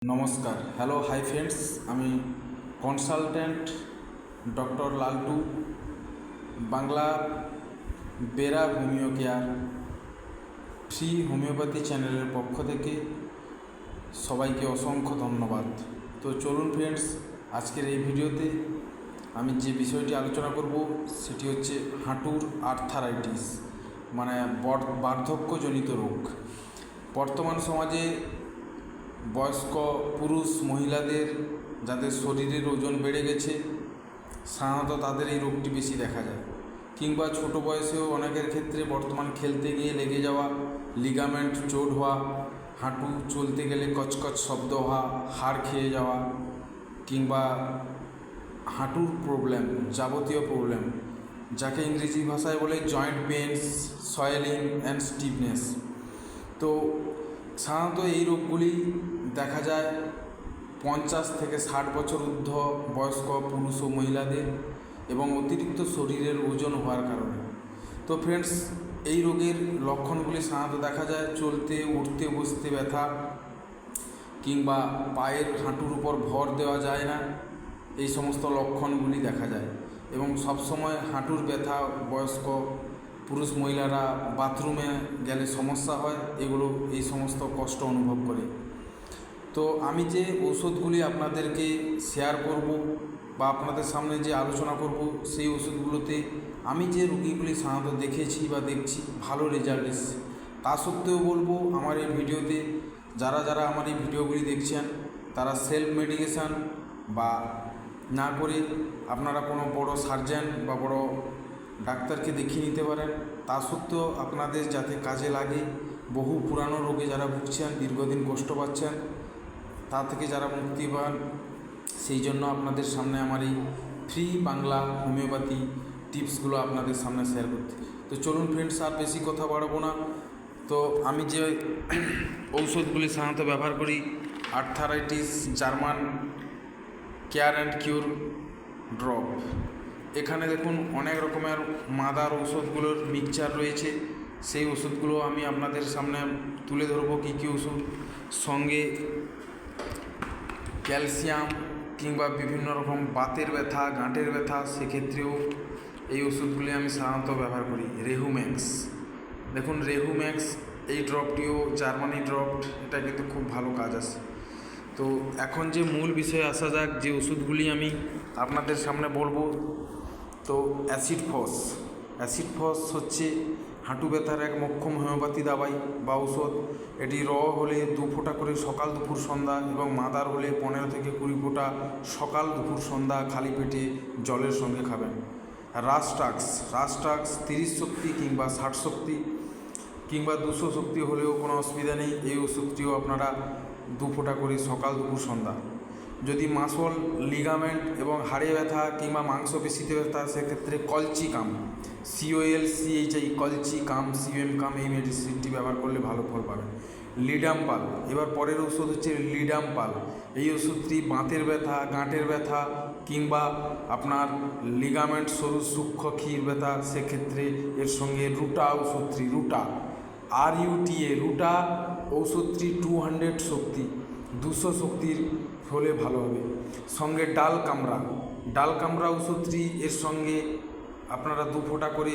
নমস্কার, hello, hi friends. আমি consultant doctor Laltu, Bangla Bera homeo care free homeopathy চ্যানেলের পক্ষ থেকে সবাইকে অসংখ্য ধন্যবাদ। তো চলুন ফ্রেন্ডস, আজকের এই ভিডিওতে আমি যে বিষয়টি আলোচনা করব সেটি হচ্ছে হাঁটুর আর্থারাইটিস, মানে বার্ধক্যজনিত রোগ। বর্তমান সমাজে বয়স্ক পুরুষ মহিলাদের যাদের শরীরের ওজন বেড়ে গেছে, সাধারণত তাদের এই রোগটি বেশি দেখা যায়। কিংবা ছোট বয়সেও অনেকের ক্ষেত্রে বর্তমান খেলতে গিয়ে লেগে যাওয়া, লিগামেন্ট চোট হওয়া, হাঁটু চলতে গেলে কচকচ শব্দ হওয়া, হাড় খেয়ে যাওয়া, কিংবা হাঁটুর প্রবলেম, যাবতীয় প্রবলেম, যাকে ইংরেজি ভাষায় বলে জয়েন্ট পেনস, সয়েলিং অ্যান্ড স্টিফনেস। তো সাধারণত এই রোগগুলি দেখা যায় 50 থেকে 60 বছর ঊর্ধ্ব বয়স্ক পুরুষ ও মহিলাদের, এবং অতিরিক্ত শরীরের ওজন হওয়ার কারণে। তো ফ্রেন্ডস, এই রোগের লক্ষণগুলি সাধারণত দেখা যায় চলতে, উঠতে, বসতে ব্যথা, কিংবা পায়ের হাঁটুর উপর ভর দেওয়া যায় না, এই সমস্ত লক্ষণগুলি দেখা যায়। এবং সবসময় হাঁটুর ব্যথা বয়স্ক পুরুষ মহিলারা বাথরুমে গেলে সমস্যা হয়, এগুলো এই সমস্ত কষ্ট অনুভব করে। তো আমি যে ওষুধগুলি আপনাদেরকে শেয়ার করব বা আপনাদের সামনে যে আলোচনা করব, সেই ওষুধগুলোতে আমি যে রোগীগুলি সাধারণত দেখেছি বা দেখছি ভালো রেজাল্ট এসেছে। তা সত্ত্বেও বলবো, আমার এই ভিডিওতে যারা আমার এই ভিডিওগুলি দেখছেন, তারা সেলফ মেডিকেশান বা না করে আপনারা কোনো বড় সার্জেন বা বড় ডাক্তারকে দেখিয়ে নিতে পারেন। তা সত্ত্বেও আপনাদের যাতে কাজে লাগে, বহু পুরানো রোগে যারা ভুগছেন, দীর্ঘদিন কষ্ট পাচ্ছেন, তা থেকে যারা মুক্তি পান, সেই জন্য আপনাদের সামনে আমার এই ফ্রি বাংলা হোমিওপ্যাথি টিপসগুলো আপনাদের সামনে শেয়ার করতে। তো চলুন ফ্রেন্ডস, আর বেশি কথা বাড়াবো না। তো আমি যে ঔষধগুলি সাধারণত ব্যবহার করি, arthritis German care and cure drop. এখানে দেখুন অনেক রকমের মাদার ঔষধগুলোর মিক্সচার রয়েছে। সেই ওষুধগুলো আমি আপনাদের সামনে তুলে ধরবো, কী কী ওষুধ। সঙ্গে ক্যালসিয়াম কিংবা বিভিন্ন রকম বাতের ব্যথা, গাঁটের ব্যথা, সেক্ষেত্রেও এই ওষুধগুলি আমি সাধারণত ব্যবহার করি। রেহুম্যাক্স, দেখুন রেহুম্যাক্স এই ড্রপটিও জার্মানি ড্রপ, এটা কিন্তু খুব ভালো কাজ আসে। তো এখন যে মূল বিষয়ে আসা যাক, যে ওষুধগুলি আমি আপনাদের সামনে বলবো, তো অ্যাসিড ফস হচ্ছে হাঁটু ব্যথার এক মোক্ষম হোমিওপ্যাথি দাবাই বা ঔষধ। এটি হলে 2 ফোঁটা করে সকাল, দুপুর, সন্ধ্যা, এবং মাদার হলে 15 থেকে 20 ফোঁটা সকাল, দুপুর, সন্ধ্যা খালি পেটে জলের সঙ্গে খাবেন। রাস্টাক্স 30 শক্তি কিংবা 60 শক্তি কিংবা 200 শক্তি হলেও কোনো অসুবিধা নেই। এই ওষুধটিও আপনারা 2 ফোঁটা করে সকাল, দুপুর, সন্ধ্যা। যদি মাসল, লিগামেন্ট এবং হাড়ে ব্যথা কিংবা মাংসপেশিতে ব্যথা, সেক্ষেত্রে কলচিকাম, COLCHI, কলচিকাম, CM এই মেডিসিনটি ব্যবহার করলে ভালো ফল পাবেন। লিডাম্পাল, এবার পরের ওষুধ হচ্ছে লিডাম্পাল। এই ওষুধটি বাতের ব্যথা, গাঁটের ব্যথা কিংবা আপনার লিগামেন্ট সরু সূক্ষ্ম ক্ষীর ব্যথা, সেক্ষেত্রে এর সঙ্গে রুটা ওষুধটি, রুটা ঔষধটি 200 শক্তি, 200 শক্তির হলে ভালো হবে। সঙ্গে ডাল কামরা ওষুধটি, এর সঙ্গে আপনারা 2 ফোঁটা করে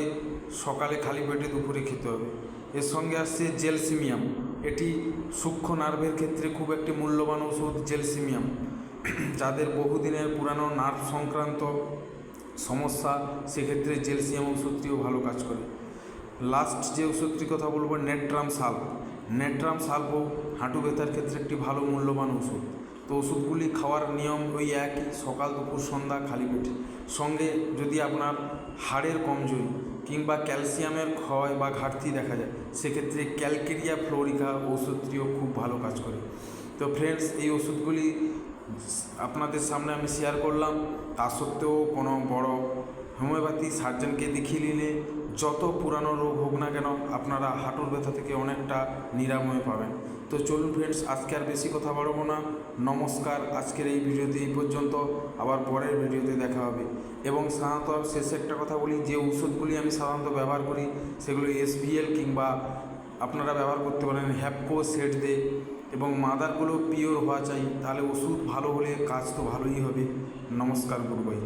সকালে খালি পেটে, দুপুরে খেতে হবে। এর সঙ্গে আসছে জেলসিমিয়াম, এটি সূক্ষ্ম নার্ভের ক্ষেত্রে খুব একটি মূল্যবান ওষুধ। জেলসিমিয়াম যাদের বহুদিনের পুরানো নার্ভ সংক্রান্ত সমস্যা, সেক্ষেত্রে জেলসিয়াম ওষুধটিও ভালো কাজ করে। লাস্ট যে ওষুধটির কথা বলবো, নেট্রাম সালভো হাঁটু ব্যথার ক্ষেত্রে একটি ভালো মূল্যবান ওষুধ। তো ওষুধগুলি খাওয়ার নিয়ম ওই একই, সকাল, দুপুর, সন্ধ্যা খালি পেটে। সঙ্গে যদি আপনার হাড়ের কমজোরি কিংবা ক্যালসিয়ামের ক্ষয় বা ঘাটতি দেখা যায়, সেক্ষেত্রে ক্যালকেরিয়া ফ্লোরিকা ওষুধটিও খুব ভালো কাজ করে। তো ফ্রেন্ডস, এই ওষুধগুলি আপনাদের সামনে আমি শেয়ার করলাম। তা সত্ত্বেও কোনো বড় হোমিওপ্যাথি সার্জনকে দেখিয়ে নিলে, যত পুরানো রোগ হোক না কেন, আপনারা হাঁটুর ব্যথা থেকে অনেকটা নিরাময় পাবেন। তো চলুন ফ্রেন্ডস, আজকে আর বেশি কথা বাড়াবো না। নমস্কার, আজকের এই ভিডিওতে এই পর্যন্ত, আবার পরের ভিডিওতে দেখা হবে। এবং সাধারণত শেষে একটা কথা বলি, যে ওষুধগুলি আমি সাধারণত ব্যবহার করি, সেগুলো SBL কিংবা আপনারা ব্যবহার করতে পারেন হ্যাপকো সেট দে, এবং মাদারগুলো পিওর হওয়া চাই, তাহলে ওষুধ ভালো হলে কাজ তো ভালোই হবে। নমস্কার গুরুভাই।